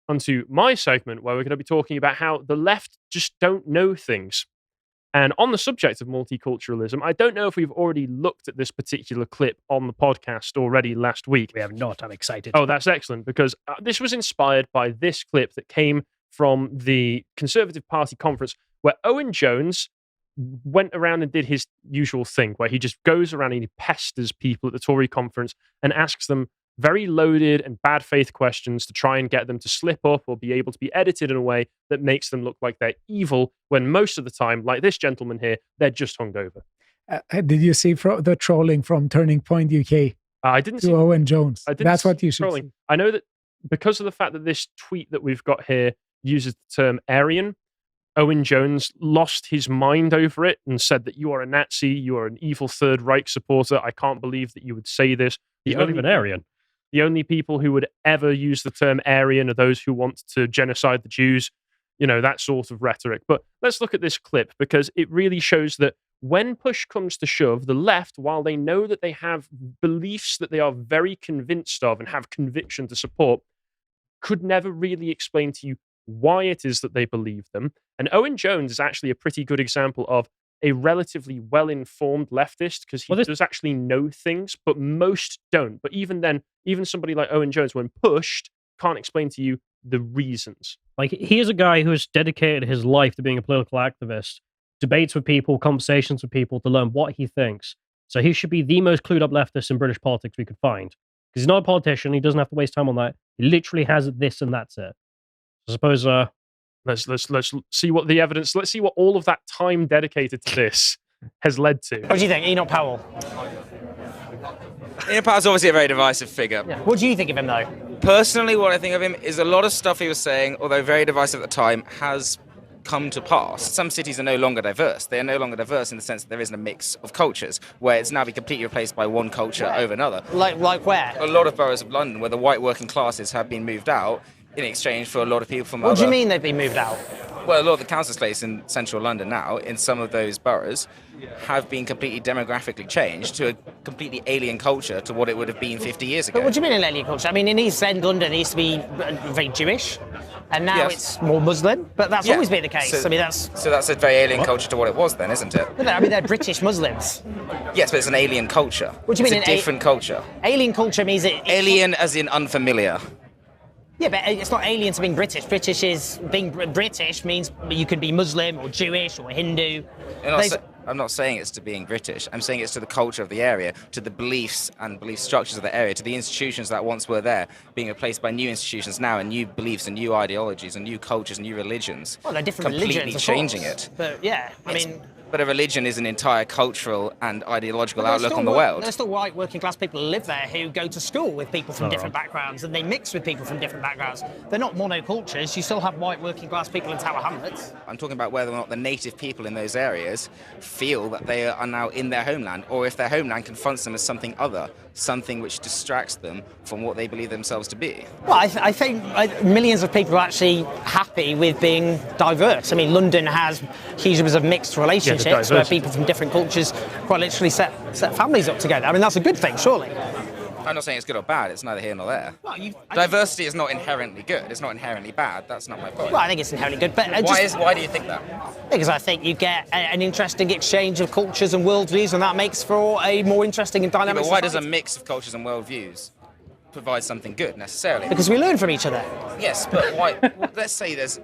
onto my segment where we're going to be talking about how the left just don't know things. And on the subject of multiculturalism, I don't know if we've already looked at this particular clip on the podcast already last week. We have not. I'm excited. Oh, that's excellent, because this was inspired by this clip that came from the Conservative Party conference where Owen Jones went around and did his usual thing, where he just goes around and he pesters people at the Tory conference and asks them very loaded and bad faith questions to try and get them to slip up or be able to be edited in a way that makes them look like they're evil, when most of the time, like this gentleman here, they're just hungover. Did you see the trolling from Turning Point UK? I didn't see Owen Jones. That's what you should trolling. see. I know that because of the fact that this tweet that we've got here uses the term Aryan, Owen Jones lost his mind over it and said that you are a Nazi, you are an evil Third Reich supporter. I can't believe that you would say this. He's not even Aryan. The only people who would ever use the term Aryan are those who want to genocide the Jews, that sort of rhetoric. But let's look at this clip, because it really shows that when push comes to shove, the left, while they know that they have beliefs that they are very convinced of and have conviction to support, could never really explain to you why it is that they believe them. And Owen Jones is actually a pretty good example of a relatively well-informed leftist, because he does actually know things, but most don't. But even then, even somebody like Owen Jones, when pushed, can't explain to you the reasons. Like, he is a guy who has dedicated his life to being a political activist, debates with people, conversations with people to learn what he thinks. So he should be the most clued up leftist in British politics we could find. Because he's not a politician, he doesn't have to waste time on that. He literally has this and that's it. I suppose let's see what the evidence, let's see what all of that time dedicated to this has led to. What do you think, Enoch Powell? Enoch Powell's obviously a very divisive figure. Yeah. What do you think of him, though? Personally, what I think of him is a lot of stuff he was saying, although very divisive at the time, has come to pass. Some cities are no longer diverse. They are no longer diverse in the sense that there isn't a mix of cultures, where it's now been completely replaced by one culture over another. Like where? A lot of boroughs of London where the white working classes have been moved out in exchange for a lot of people from What do you mean they've been moved out? Well, a lot of the council estates in central London now, in some of those boroughs, have been completely demographically changed to a completely alien culture to what it would have been 50 years ago. But what do you mean an alien culture? I mean, in East End London, it used to be very Jewish, and now it's more Muslim, but that's always been the case. So, that's a very alien culture to what it was then, isn't it? I mean, they're British Muslims. Yes, but it's an alien culture. What do you mean? It's a different culture. Alien culture means alien as in unfamiliar. Yeah, but it's not alien to being British. Being British means you could be Muslim or Jewish or Hindu. I'm not saying it's to being British. I'm saying it's to the culture of the area, to the beliefs and belief structures of the area, to the institutions that once were there, being replaced by new institutions now, and new beliefs and new ideologies and new cultures and new religions. Well, they're different completely religions, changing it. But yeah, But a religion is an entire cultural and ideological outlook on the world. There's still white working class people who live there who go to school with people from different backgrounds, and they mix with people from different backgrounds. They're not monocultures. You still have white working class people in Tower Hamlets. I'm talking about whether or not the native people in those areas feel that they are now in their homeland, or if their homeland confronts them as something other, something which distracts them from what they believe themselves to be. Well, I think millions of people are actually happy with being diverse. I mean, London has huge numbers of mixed relationships where people from different cultures quite literally set families up together. I mean, that's a good thing, surely. I'm not saying it's good or bad, it's neither here nor there. Well, diversity is not inherently good, it's not inherently bad, that's not my point. Well, I think it's inherently good, but... Why do you think that? Because I think you get an interesting exchange of cultures and worldviews, and that makes for a more interesting and dynamic but why society. does a mix of cultures and worldviews provide something good, necessarily? Because we learn from each other. Yes, but why? Well, let's say there's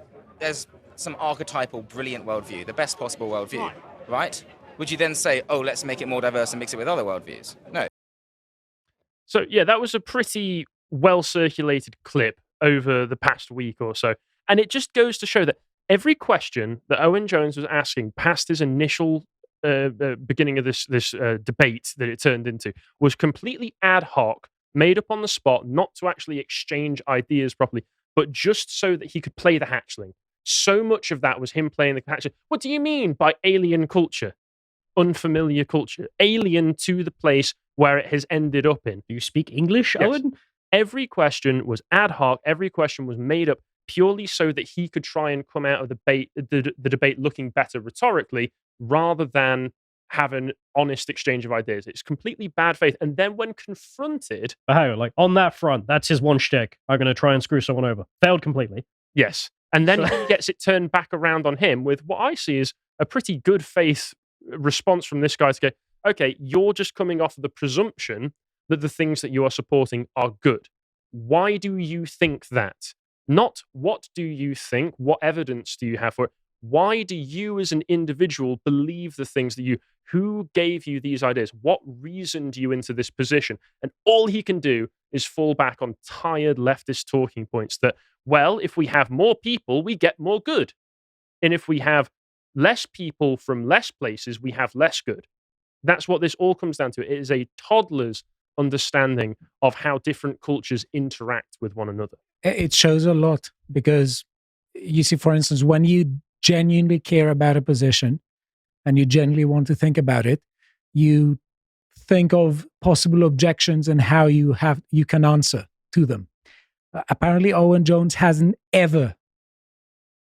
some archetypal, brilliant worldview, the best possible worldview, right? Would you then say, oh, let's make it more diverse and mix it with other worldviews? No. So, yeah, that was a pretty well-circulated clip over the past week or so. And it just goes to show that every question that Owen Jones was asking past his initial beginning of this debate that it turned into was completely ad hoc, made up on the spot, not to actually exchange ideas properly, but just so that he could play the hatchling. So much of that was him playing the hatchling. What do you mean by alien culture? Unfamiliar culture. Alien to the place where it has ended up in. Do you speak English, Yes. Owen? Every question was ad hoc. Every question was made up purely so that he could try and come out of the debate looking better rhetorically, rather than have an honest exchange of ideas. It's completely bad faith. And then when confronted... But hang on, like, on that front, that's his one shtick. I'm going to try and screw someone over. Failed completely. Yes. And then he gets it turned back around on him with what I see as a pretty good faith response from this guy to go, okay, you're just coming off of the presumption that the things that you are supporting are good. Why do you think that? Not what do you think, what evidence do you have for it? Why do you as an individual believe the things that you... Who gave you these ideas? What reasoned you into this position? And all he can do is fall back on tired leftist talking points that, well, if we have more people, we get more good. And if we have less people from less places, we have less good. That's what this all comes down to. It is a toddler's understanding of how different cultures interact with one another. It shows a lot because you see, for instance, when you genuinely care about a position and you genuinely want to think about it, you think of possible objections and how you can answer to them. Apparently, Owen Jones hasn't ever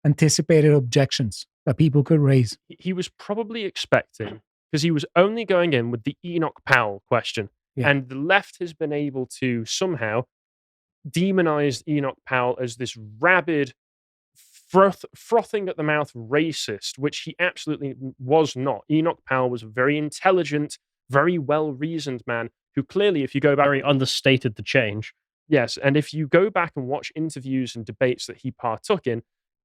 anticipated objections that people could raise. He was probably expecting, because he was only going in with the Enoch Powell question. Yeah. And the left has been able to somehow demonize Enoch Powell as this rabid, frothing at the mouth racist, which he absolutely was not. Enoch Powell was a very intelligent, very well-reasoned man who clearly, if you go back... Very understated the change. Yes, and if you go back and watch interviews and debates that he partook in,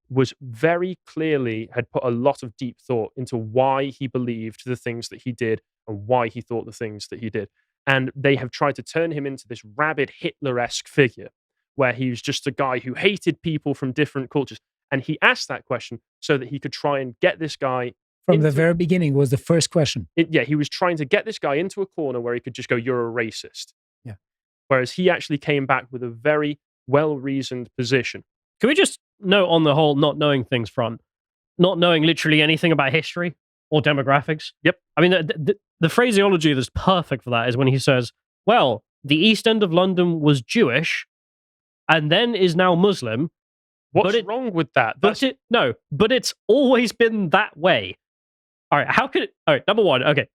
was very clearly had put a lot of deep thought into why he believed the things that he did and why he thought the things that he did. And they have tried to turn him into this rabid Hitler-esque figure where he was just a guy who hated people from different cultures. And he asked that question so that he could try and get this guy... From the very beginning was the first question. He was trying to get this guy into a corner where he could just go, you're a racist. Yeah. Whereas he actually came back with a very well-reasoned position. Can we just note on the whole not knowing things front, not knowing literally anything about history or demographics? Yep. I mean, the phraseology that's perfect for that is when he says, well, the East End of London was Jewish and then is now Muslim. What's wrong with that? But it's always been that way. All right, how could it... All right, number one, okay,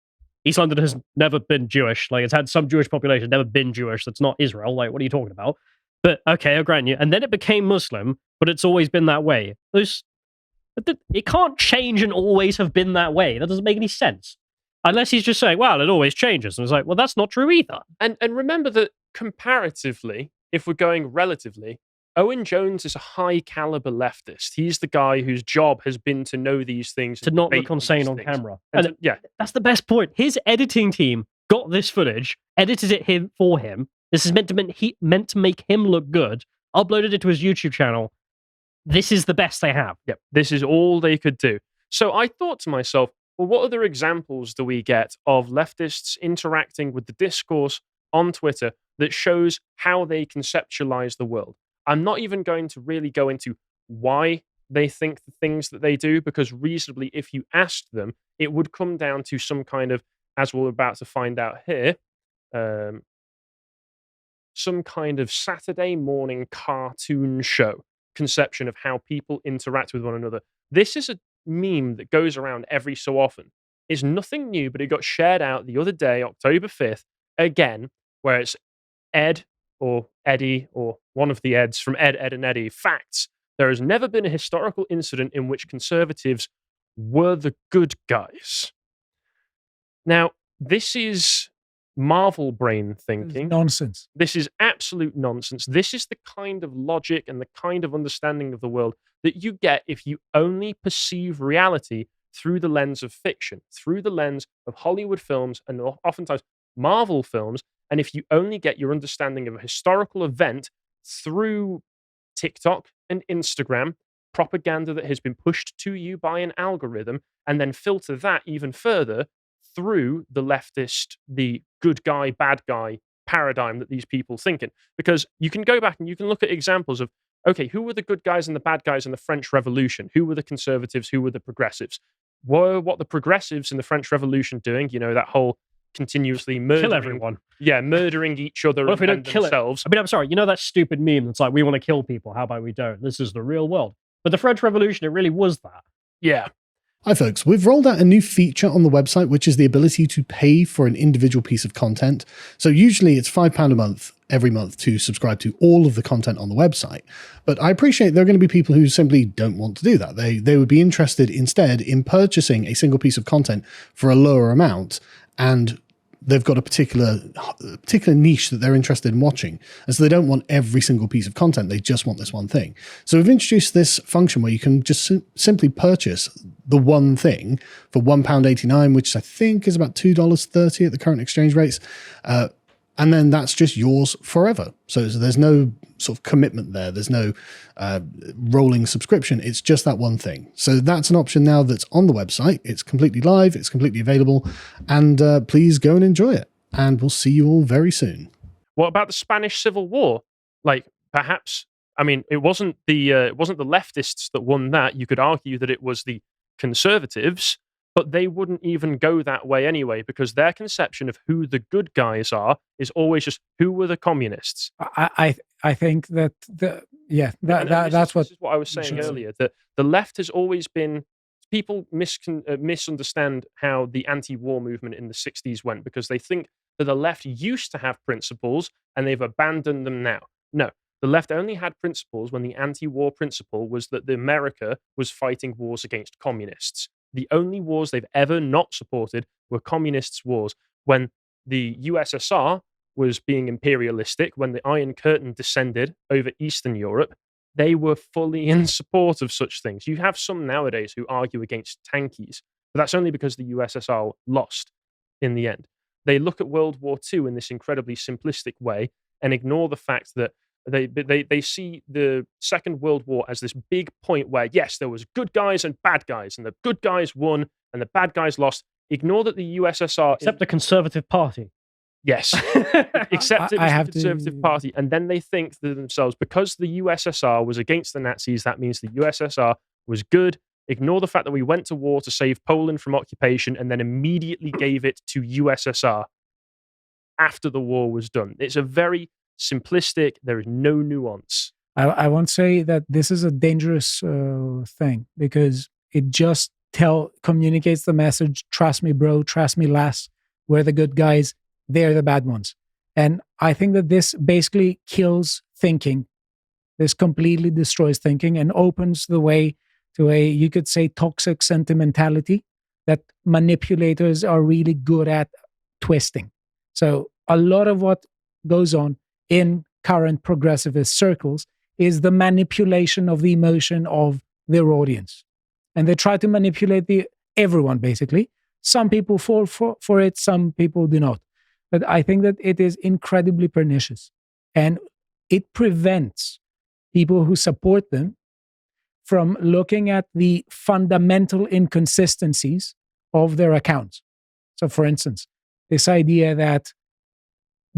East London has never been Jewish. Like, it's had some Jewish population, never been Jewish. That's not Israel. Like, what are you talking about? But, okay, I'll grant you. And then it became Muslim, but it's always been that way. It can't change and always have been that way. That doesn't make any sense. Unless he's just saying, well, it always changes. And it's like, well, that's not true either. And remember that comparatively, if we're going relatively, Owen Jones is a high-caliber leftist. He's the guy whose job has been to know these things. To not look insane on camera. And that's the best point. His editing team got this footage, edited it for him. This is meant to make him look good, uploaded it to his YouTube channel. This is the best they have. Yep, this is all they could do. So I thought to myself, well, what other examples do we get of leftists interacting with the discourse on Twitter that shows how they conceptualize the world? I'm not even going to really go into why they think the things that they do, because reasonably, if you asked them, it would come down to some kind of, as we're about to find out here, some kind of Saturday morning cartoon show conception of how people interact with one another. This is a meme that goes around every so often. It's nothing new, but it got shared out the other day, October 5th, again, where it's Ed or Eddie or one of the Eds from Ed, and Eddie. Facts. There has never been a historical incident in which conservatives were the good guys. Now, this is Marvel brain thinking. Nonsense. This is absolute nonsense. This is the kind of logic and the kind of understanding of the world that you get if you only perceive reality through the lens of fiction, through the lens of Hollywood films and oftentimes Marvel films. And if you only get your understanding of a historical event through TikTok and Instagram, propaganda that has been pushed to you by an algorithm, and then filter that even further through the leftist, the good guy, bad guy paradigm that these people think in. Because you can go back and you can look at examples of, okay, who were the good guys and the bad guys in the French Revolution? Who were the conservatives? Who were the progressives? Were what the progressives in the French Revolution doing? You know, that whole continuously murdering kill everyone. Yeah, murdering each other what if we don't kill themselves. I mean, I'm sorry, you know that stupid meme that's like, we want to kill people, how about we don't? This is the real world. But the French Revolution, it really was that. Yeah. Hi folks, we've rolled out a new feature on the website, which is the ability to pay for an individual piece of content. So usually it's £5 a month every month to subscribe to all of the content on the website. But I appreciate there are going to be people who simply don't want to do that. They would be interested instead in purchasing a single piece of content for a lower amount, and they've got a particular niche that they're interested in watching. And so they don't want every single piece of content. They just want this one thing. So we've introduced this function where you can just simply purchase the one thing for £1.89, which I think is about $2.30 at the current exchange rates. And then that's just yours forever. So there's no sort of commitment there. There's no rolling subscription. It's just that one thing. So that's an option now that's on the website. It's completely live. It's completely available. And please go and enjoy it. And we'll see you all very soon. What about the Spanish Civil War? Like, perhaps, I mean, it wasn't the leftists that won that. You could argue that it was the conservatives, but they wouldn't even go that way anyway, because their conception of who the good guys are is always just who were the communists. I think that that's what this is what I was saying earlier, that the left has always been, people misunderstand how the anti-war movement in the 60s went, because they think that the left used to have principles and they've abandoned them now. No, the left only had principles when the anti-war principle was that America was fighting wars against communists. The only wars they've ever not supported were communists' wars. When the USSR was being imperialistic, when the Iron Curtain descended over Eastern Europe, they were fully in support of such things. You have some nowadays who argue against tankies, but that's only because the USSR lost in the end. They look at World War II in this incredibly simplistic way and ignore the fact that they see the Second World War as this big point where, yes, there was good guys and bad guys, and the good guys won and the bad guys lost. Ignore that the USSR... Except the Conservative Party. Yes. Except it was the Conservative Party. And then they think to themselves, because the USSR was against the Nazis, that means the USSR was good. Ignore the fact that we went to war to save Poland from occupation and then immediately gave it to USSR after the war was done. It's a very simplistic, there is no nuance. I won't say that this is a dangerous thing, because it just communicates the message, trust me bro, trust me lass, we're the good guys, they're the bad ones. And I think that this basically kills thinking. This completely destroys thinking and opens the way to a, you could say, toxic sentimentality that manipulators are really good at twisting. So a lot of what goes on in current progressivist circles is the manipulation of the emotion of their audience. And they try to manipulate everyone, basically. Some people fall for it, some people do not. But I think that it is incredibly pernicious. And it prevents people who support them from looking at the fundamental inconsistencies of their accounts. So, for instance, this idea that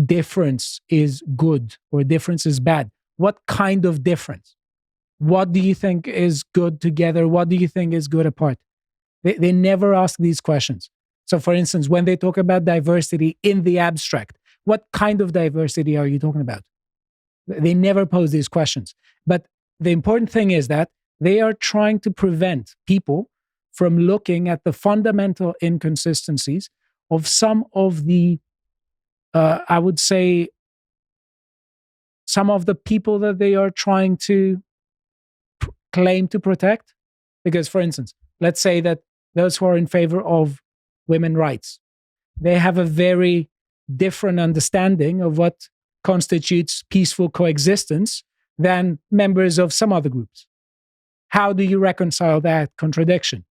difference is good or difference is bad. What kind of difference? What do you think is good together? What do you think is good apart? They never ask these questions. So, for instance, when they talk about diversity in the abstract, what kind of diversity are you talking about? They never pose these questions. But the important thing is that they are trying to prevent people from looking at the fundamental inconsistencies of some of the I would say, some of the people that they are trying to claim to protect. Because, for instance, let's say that those who are in favor of women's rights, they have a very different understanding of what constitutes peaceful coexistence than members of some other groups. How do you reconcile that contradiction?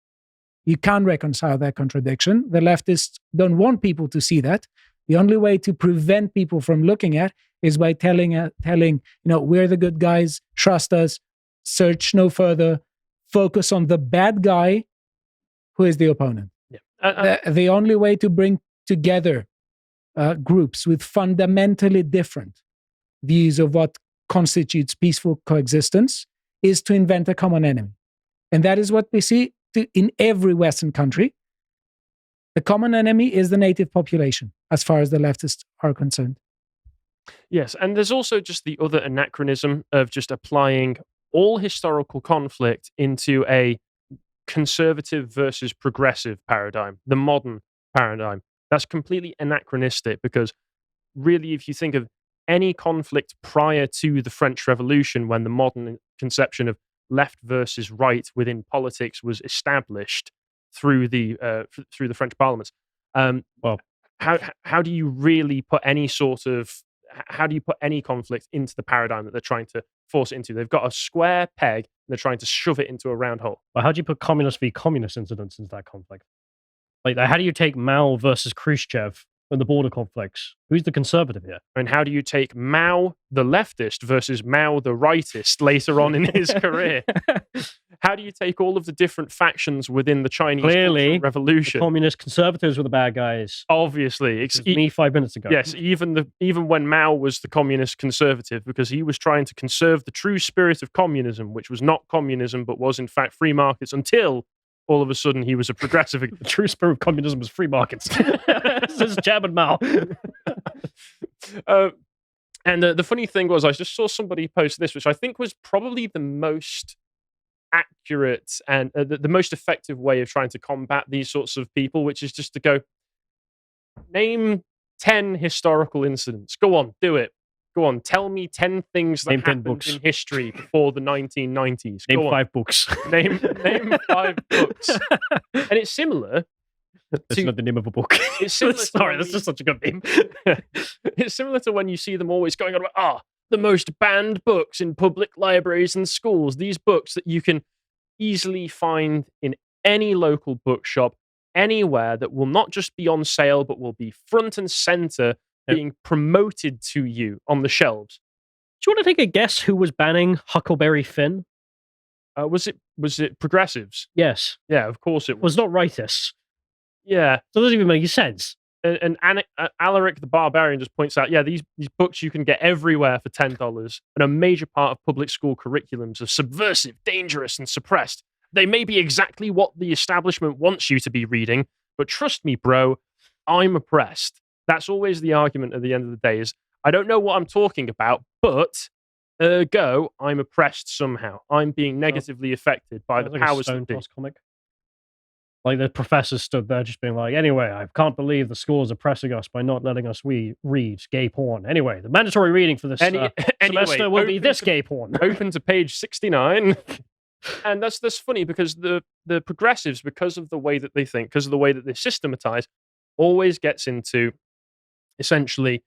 You can't reconcile that contradiction. The leftists don't want people to see that. The only way to prevent people from looking at is by telling, we're the good guys, trust us, search no further, focus on the bad guy who is the opponent. Yeah. The only way to bring together groups with fundamentally different views of what constitutes peaceful coexistence is to invent a common enemy. And that is what we see in every Western country. The common enemy is the native population, as far as the leftists are concerned. Yes, and there's also just the other anachronism of just applying all historical conflict into a conservative versus progressive paradigm, the modern paradigm. That's completely anachronistic because really, if you think of any conflict prior to the French Revolution, when the modern conception of left versus right within politics was established through the French parliaments, Well, how do you really put any sort of how do you put any conflict into the paradigm that they're trying to force it into? They've got a square peg and they're trying to shove it into a round hole. well, how do you put communist v communist incidents into that conflict? Like, how do you take Mao versus Khrushchev in the border conflicts? Who's the conservative here? And how do you take Mao the leftist versus Mao the rightist later on in his career? How do you take all of the different factions within the Chinese Clearly, Revolution? The communist conservatives were the bad guys. Obviously, It was me 5 minutes ago. yes, even when Mao was the communist conservative, because he was trying to conserve the true spirit of communism, which was not communism but was in fact free markets, until all of a sudden he was a progressive. The true spirit of communism was free markets. This is Jab and Mao. And the funny thing was, I just saw somebody post this, which I think was probably the most accurate and the most effective way of trying to combat these sorts of people, which is just to go, name 10 historical incidents. Go on, do it. Go on, tell me 10 things that Name 10 happened books. in history before the 1990s. Name Go on. 5 books. Name 5 books. And it's similar. That's not the name of a book. It's similar to Sorry, when that's just such a good name. It's similar to when you see them always going on about, the most banned books in public libraries and schools. These books that you can easily find in any local bookshop, anywhere, that will not just be on sale, but will be front and center, being promoted to you on the shelves. Do you want to take a guess who was banning Huckleberry Finn? Was it progressives? Yes. Yeah, of course it It was not rightists. Yeah. So it doesn't even make sense. And Alaric the Barbarian just points out, these books you can get everywhere for $10, and a major part of public school curriculums are subversive, dangerous, and suppressed. They may be exactly what the establishment wants you to be reading, but trust me, bro, I'm oppressed. That's always the argument at the end of the day, is I don't know what I'm talking about, but ergo, I'm oppressed somehow. I'm being negatively affected by the like powers a that be. Stone comic. Like the professors stood there just being like, anyway, I can't believe the school is oppressing us by not letting us read gay porn. Anyway, the mandatory reading for this semester will be this gay porn. Open to page 69. And that's funny because the progressives, because of the way that they think, because of the way that they systematize, always gets into essentially,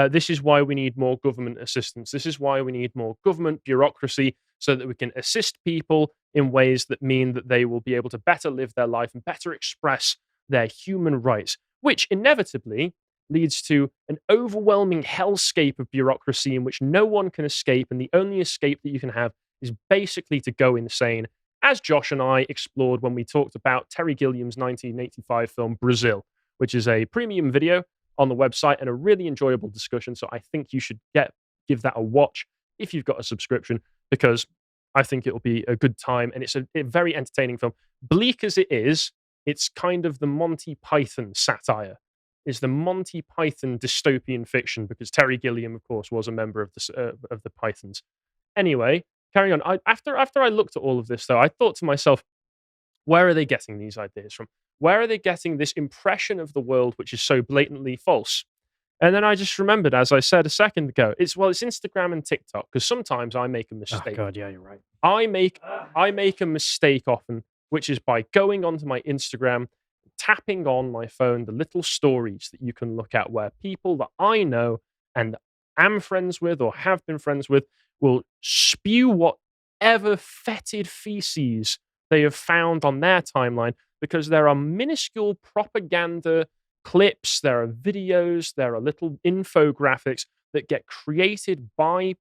this is why we need more government assistance. This is why we need more government bureaucracy so that we can assist people in ways that mean that they will be able to better live their life and better express their human rights, which inevitably leads to an overwhelming hellscape of bureaucracy in which no one can escape, and the only escape that you can have is basically to go insane, as Josh and I explored when we talked about Terry Gilliam's 1985 film Brazil, which is a premium video on the website and a really enjoyable discussion. So I think you should give that a watch if you've got a subscription, because I think it'll be a good time, and it's a very entertaining film. Bleak as it is, it's kind of the Monty Python satire. It's the Monty Python dystopian fiction, because Terry Gilliam, of course, was a member of the Pythons. Anyway, carrying on. After I looked at all of this, though, I thought to myself, where are they getting these ideas from? Where are they getting this impression of the world which is so blatantly false? And then I just remembered, as I said a second ago, it's Instagram and TikTok, because sometimes I make a mistake. Oh God, yeah, you're right. I make a mistake often, which is by going onto my Instagram, tapping on my phone the little stories that you can look at, where people that I know and am friends with or have been friends with will spew whatever fetid feces they have found on their timeline, because there are minuscule propaganda clips, there are videos, there are little infographics that get created by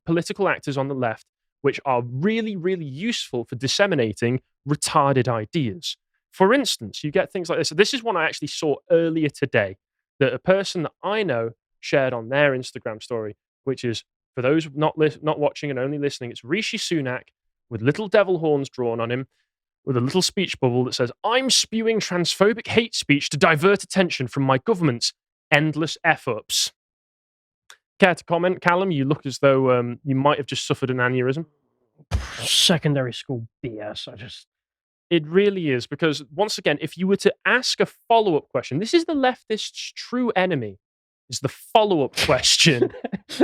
political actors on the left, which are really, really useful for disseminating retarded ideas. For instance, you get things like this. This is one I actually saw earlier today, that a person that I know shared on their Instagram story, which is, for those not watching and only listening, it's Rishi Sunak with little devil horns drawn on him, with a little speech bubble that says, "I'm spewing transphobic hate speech to divert attention from my government's endless F-ups." Care to comment, Callum? You look as though you might have just suffered an aneurysm. Secondary school BS. It really is, because once again, if you were to ask a follow-up question, this is the leftists' true enemy, is the follow-up question.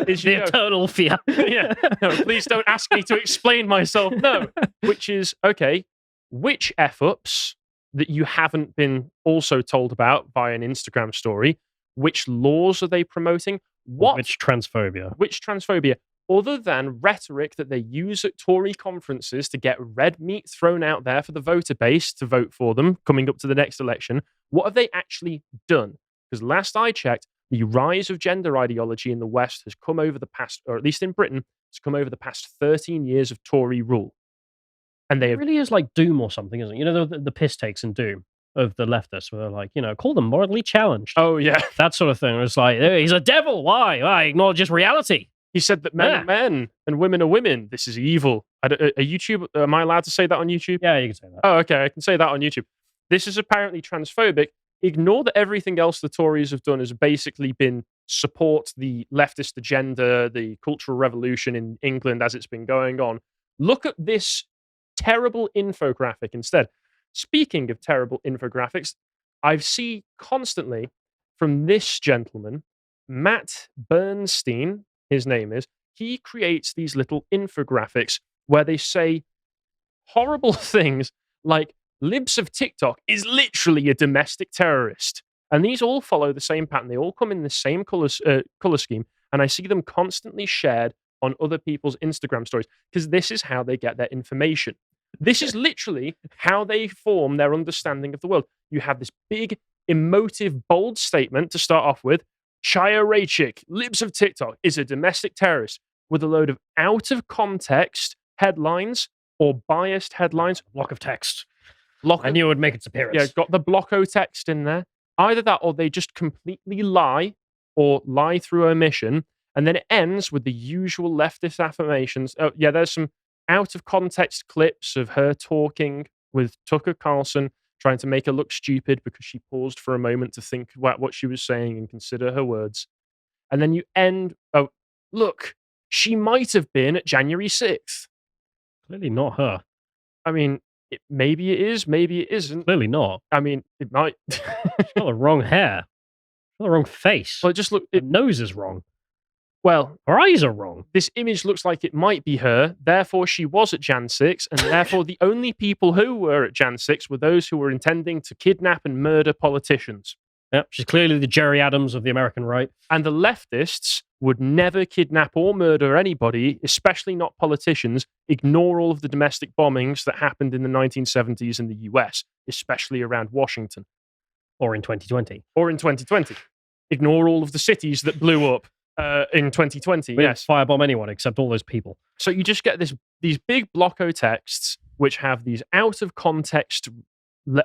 Is the eternal fear. Yeah, no, please don't ask me to explain myself. No, which is, okay, which F-ups that you haven't been also told about via an Instagram story, which laws are they promoting? Which transphobia? Which transphobia? Other than rhetoric that they use at Tory conferences to get red meat thrown out there for the voter base to vote for them coming up to the next election, what have they actually done? Because last I checked, the rise of gender ideology in the West has come over the past, or at least in Britain, has come over the past 13 years of Tory rule. And they it really is like Doom or something, isn't it? You know, the piss takes in Doom of the leftists, where they're like, call them morally challenged. Oh, yeah. That sort of thing. It's like, hey, he's a devil. Why? I acknowledge his reality. He said that men are men and women are women. This is evil. Am I allowed to say that on YouTube? Yeah, you can say that. Oh, okay. I can say that on YouTube. This is apparently transphobic. Ignore that everything else the Tories have done has basically been support the leftist agenda, the Cultural Revolution in England as it's been going on. Look at this terrible infographic instead. Speaking of terrible infographics, I see constantly from this gentleman, Matt Bernstein, his name is, he creates these little infographics where they say horrible things like libs of TikTok is literally a domestic terrorist. And these all follow the same pattern. They all come in the same color scheme. And I see them constantly shared on other people's Instagram stories because this is how they get their information. This is literally how they form their understanding of the world. You have this big, emotive, bold statement to start off with. Chaya Raichik, libs of TikTok, is a domestic terrorist, with a load of out-of-context headlines or biased headlines. Block of text. I knew it would make its appearance. Yeah, got the blocko text in there. Either that or they just completely lie or lie through omission. And then it ends with the usual leftist affirmations. Oh, yeah, there's some out-of-context clips of her talking with Tucker Carlson, trying to make her look stupid because she paused for a moment to think about what she was saying and consider her words. And then you end, oh, look, she might have been at January 6th. Clearly not her. I mean, maybe it is, maybe it isn't. Clearly not. I mean, it might. She's got the wrong hair. She's got the wrong face. Well, just look. Her nose is wrong. Well, her eyes are wrong. This image looks like it might be her. Therefore, she was at Jan 6, and therefore the only people who were at Jan 6 were those who were intending to kidnap and murder politicians. Yep, she's clearly the Jerry Adams of the American right. And the leftists would never kidnap or murder anybody, especially not politicians. Ignore all of the domestic bombings that happened in the 1970s in the US, especially around Washington. Or in 2020. Or in 2020. Ignore all of the cities that blew up in 2020. We yes. didn't firebomb anyone except all those people. So you just get these big blocko texts which have these out of context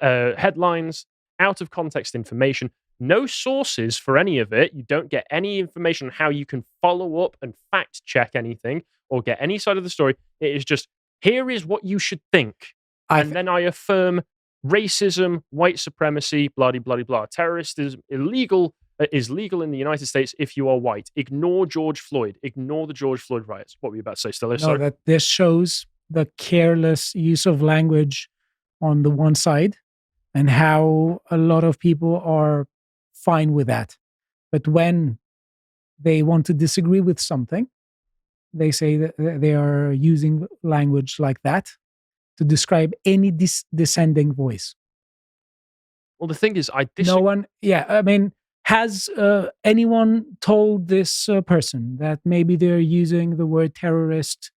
headlines, out of context information, no sources for any of it. You don't get any information on how you can follow up and fact check anything or get any side of the story. It is just, here is what you should think. Then I affirm racism, white supremacy, blah, blah, blah. Terrorist is illegal in the United States if you are white. Ignore George Floyd. Ignore the George Floyd riots. What were you about to say, Stella? No, that this shows the careless use of language on the one side and how a lot of people are fine with that. But when they want to disagree with something, they say that they are using language like that to describe any dissenting voice. Well, the thing is, no one, I mean, has anyone told this person that maybe they're using the word terrorist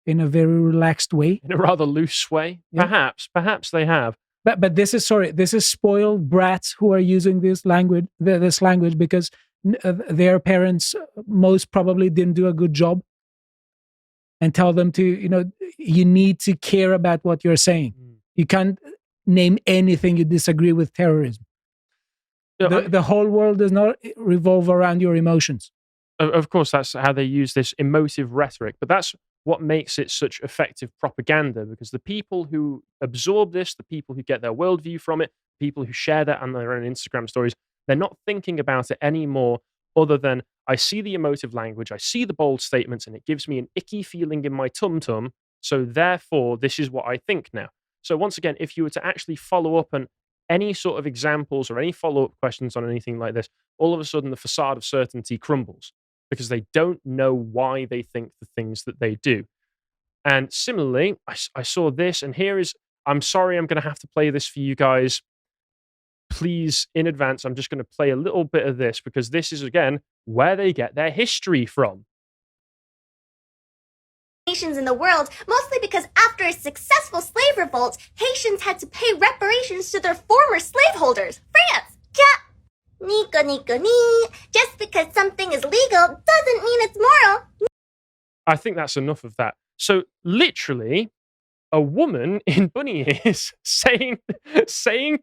in a very relaxed way? In a rather loose way? Yeah. Perhaps they have. But this is spoiled brats who are using this language because their parents most probably didn't do a good job and tell them to, you need to care about what you're saying. You can't name anything you disagree with terrorism. The whole world does not revolve around your emotions. Of course, that's how they use this emotive rhetoric, but that's what makes it such effective propaganda, because the people who absorb this, the people who get their worldview from it, people who share that on their own Instagram stories, they're not thinking about it anymore other than, I see the emotive language, I see the bold statements, and it gives me an icky feeling in my tum-tum, so therefore this is what I think now. So once again, if you were to actually follow up on any sort of examples or any follow-up questions on anything like this, all of a sudden the facade of certainty crumbles because they don't know why they think the things that they do. And similarly, I saw this, and here is, I'm sorry, I'm going to have to play this for you guys. Please, in advance, I'm just going to play a little bit of this because this is, again, where they get their history from. Nations in the world, mostly because after a successful slave revolt, Haitians had to pay reparations to their former slaveholders, France. Nika nika nee. Just because something is legal doesn't mean it's moral. I think that's enough of that. So literally, a woman in bunny ears saying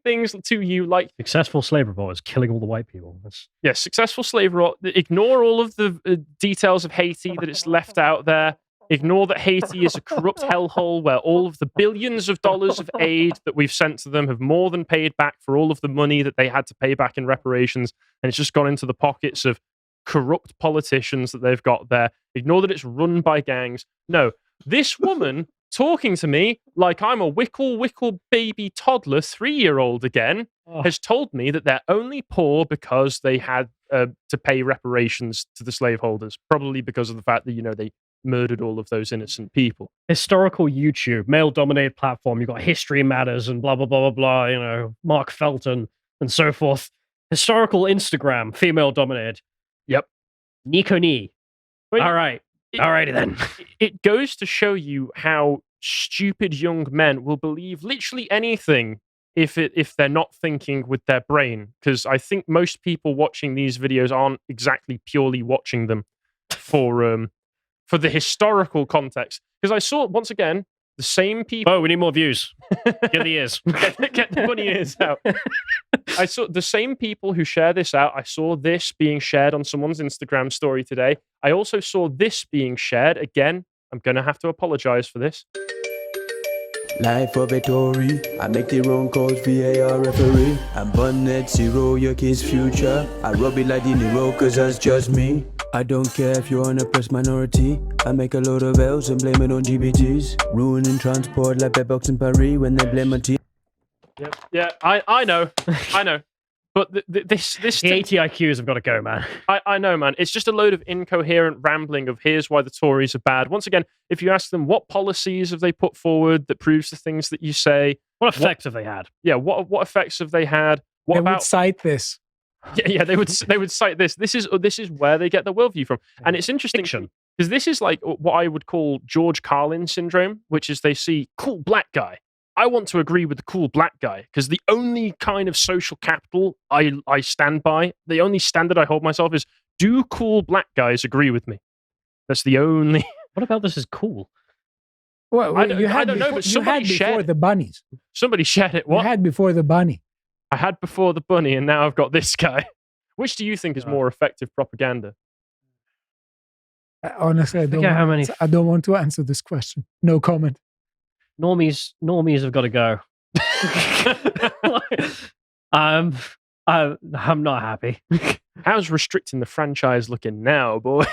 things to you like successful slave revolt is killing all the white people. Yeah, successful slave revolt. Ignore all of the details of Haiti that it's left out there. Ignore that Haiti is a corrupt hellhole where all of the billions of dollars of aid that we've sent to them have more than paid back for all of the money that they had to pay back in reparations, and it's just gone into the pockets of corrupt politicians that they've got there. Ignore that it's run by gangs. No, this woman talking to me like I'm a wickle baby toddler 3-year-old again has told me that they're only poor because they had to pay reparations to the slaveholders, probably because of the fact that, they murdered all of those innocent people. Historical YouTube, male-dominated platform. You've got History Matters and blah, blah, blah, blah, blah, Mark Felton and so forth. Historical Instagram, female-dominated. Yep. Nico Knee. All right. Alrighty then. It goes to show you how stupid young men will believe literally anything if they're not thinking with their brain. Because I think most people watching these videos aren't exactly purely watching them for the historical context. Because I saw, once again, the same people... Oh, we need more views. Get the ears. Get the bunny ears out. I saw the same people who share this out. I saw this being shared on someone's Instagram story today. I also saw this being shared. Again, I'm going to have to apologize for this. Life of a Tory, I make the wrong calls, VAR referee. I'm born net zero, your kid's future. I rub it like the Nero, cause that's just me. I don't care if you're an oppressed minority. I make a load of L's and blame it on GBGs. Ruining transport like Bedbox in Paris when they blame a team. Yep. Yeah, I know. I know. But this the ATIQs have got to go, man. I know, man. It's just a load of incoherent rambling of here's why the Tories are bad. Once again, if you ask them what policies have they put forward that proves the things that you say, what effects have they had? Yeah, what effects have they had? What they about would cite this? Yeah, they would cite this. This is where they get their worldview from, and it's interesting because this is like what I would call George Carlin syndrome, which is they see cool black guy. I want to agree with the cool black guy because the only kind of social capital I stand by, the only standard I hold myself is, do cool black guys agree with me? That's the only... What about this is cool? Well, I don't know, but somebody you had before shared the bunnies. Somebody shared it. What? You had before the bunny. I had before the bunny, and now I've got this guy. Which do you think is more effective propaganda? Honestly, I don't want to answer this question. No comment. Normies have got to go. I'm not happy. How's restricting the franchise looking now, boys?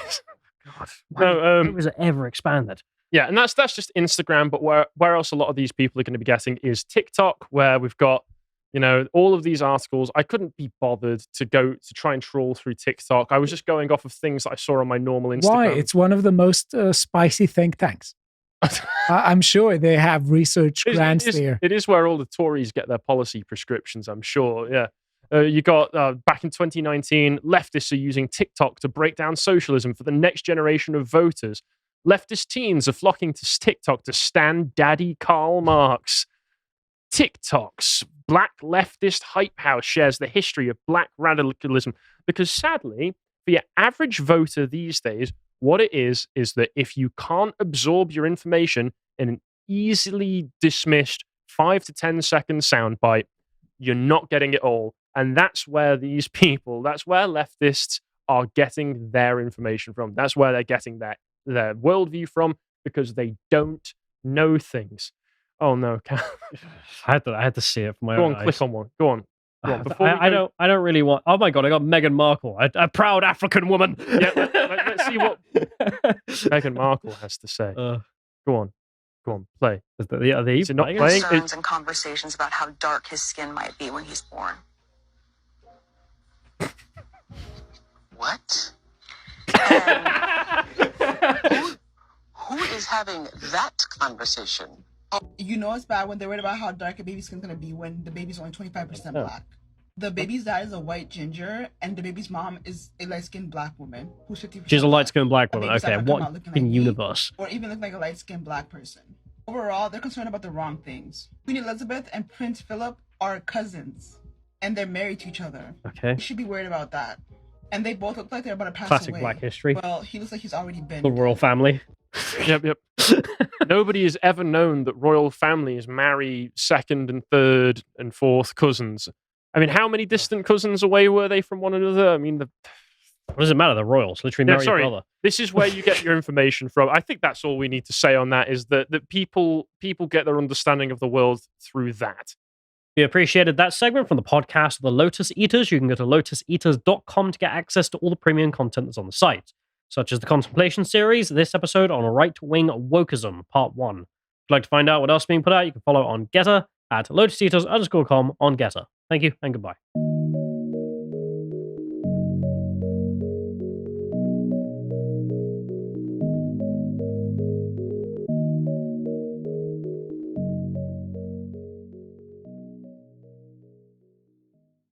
God, no, was it ever expanded? Yeah, and that's just Instagram. But where else a lot of these people are going to be getting is TikTok, where we've got all of these articles. I couldn't be bothered to try and trawl through TikTok. I was just going off of things that I saw on my normal Instagram. Why? It's one of the most spicy think tanks. I'm sure they have research grants there. It is where all the Tories get their policy prescriptions, I'm sure. Yeah. You got, back in 2019, leftists are using TikTok to break down socialism for the next generation of voters. Leftist teens are flocking to TikTok to stand Daddy Karl Marx. TikTok's Black Leftist Hype House shares the history of black radicalism. Because sadly, for your average voter these days, what it is that if you can't absorb your information in an easily dismissed 5 to 10 second soundbite, you're not getting it all. And that's where these people, that's where leftists are getting their information from. That's where they're getting their worldview from, because they don't know things. Oh no, I had to see it for my own eyes. Go on, click on one. Go on. I don't really want. Oh my god, I got Meghan Markle, a proud African woman. Yeah, let's see what Meghan Markle has to say. Go on. Go on, play. Are they Is it not playing? playing? Concerns and conversations about how dark his skin might be when he's born. What? And who is having that conversation? You know it's bad when they're worried about how dark a baby's skin's gonna be when the baby's only 25% black. The baby's dad is a white ginger, and the baby's mom is a light-skinned black woman who's 50%. She's a light-skinned black The woman. baby's Okay, not gonna come what out looking in like me, universe? or even look like a light-skinned black person. Overall, they're concerned about the wrong things. Queen Elizabeth and Prince Philip are cousins, and they're married to each other. Okay. You should be worried about that. And they both look like they're about to pass Classic away. black history. Well, he looks like he's already been. The royal family. Yep. Nobody has ever known that royal families marry second and third and fourth cousins. I mean, how many distant cousins away were they from one another? I mean, what does it matter? The royals literally marry your brother. This is where you get your information from. I think that's all we need to say on that, is that people get their understanding of the world through that. We appreciated that segment from the podcast of the Lotus Eaters. You can go to lotuseaters.com to get access to all the premium content that's on the site, such as the Contemplation series, this episode on right-wing wokeism, part 1. If you'd like to find out what else is being put out, you can follow on Getter at lotuseaters_com on Getter. Thank you and goodbye.